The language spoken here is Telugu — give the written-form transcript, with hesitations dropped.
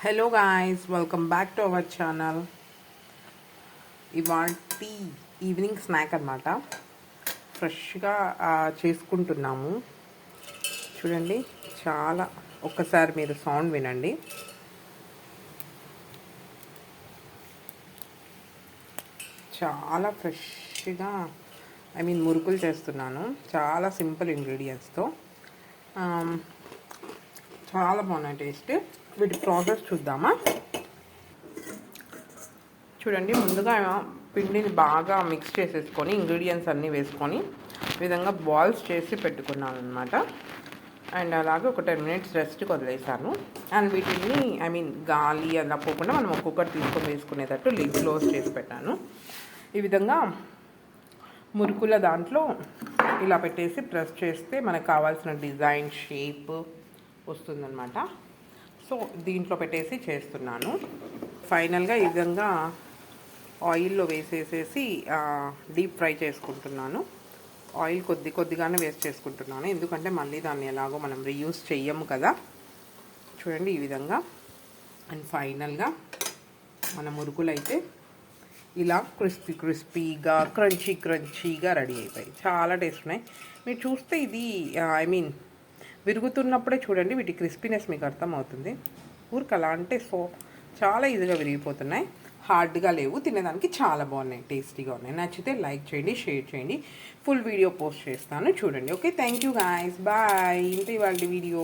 Hello guys, welcome back to our channel. ఇవాల్టి ఈవినింగ్ స్నాక్ అనమాట. ఫ్రెష్గా చేసుకుంటున్నాము. చూడండి, చాలా ఒక్కసారి మీరు సౌండ్ వినండి. చాలా ఫ్రెష్గా మురుకులు చేస్తున్నాను. చాలా సింపుల్ ఇంగ్రీడియంట్స్తో చాలా బాగున్నాయి టేస్ట్. వీటి ప్రాసెస్ చూద్దామా. చూడండి, ముందుగా పిండిని బాగా మిక్స్ చేసేసుకొని ఇంగ్రీడియంట్స్ అన్నీ వేసుకొని ఈ విధంగా బాల్స్ చేసి పెట్టుకున్నాను అనమాట. అండ్ అలాగే ఒక 10 minutes రెస్ట్కి వదిలేసాను. అండ్ వీటిని గాలి అలా పోకుండా మనం ఒక్కొక్కటి తీసుకొని వేసుకునేటట్టు లిడ్ క్లోజ్ చేసి పెట్టాను. ఈ విధంగా మురుకుల దాంట్లో ఇలా పెట్టేసి ప్రెస్ చేస్తే మనకు కావాల్సిన డిజైన్ షేప్ వస్తుందన్నమాట. సో దీంట్లో పెట్టేసి చేస్తున్నాను. ఫైనల్గా ఈ విధంగా ఆయిల్లో వేసేసేసి డీప్ ఫ్రై చేసుకుంటున్నాను. ఆయిల్ కొద్దిగానే వేస్ట్ చేసుకుంటున్నాను, ఎందుకంటే మళ్ళీ దాన్ని ఎలాగో మనం రీయూజ్ చెయ్యము కదా. చూడండి ఈ విధంగా. అండ్ ఫైనల్గా మన మురుకులు అయితే ఇలా క్రిస్పీగా క్రంచీగా రెడీ అయిపోయి చాలా టేస్ట్ ఉన్నాయి. మీరు చూస్తే ఇది విరుగుతున్నప్పుడే చూడండి వీటి క్రిస్పీనెస్ మీకు అర్థమవుతుంది. ఊరికి అలా అంటే చాలా ఈజీగా విరిగిపోతున్నాయి, హార్డ్గా లేవు, తినేదానికి చాలా బాగున్నాయి, టేస్టీగా ఉన్నాయి. నచ్చితే లైక్ చేయండి, షేర్ చేయండి. ఫుల్ వీడియో పోస్ట్ చేస్తాను చూడండి. Okay, thank you guys, bye. ఇంత ఇవాళ వీడియో.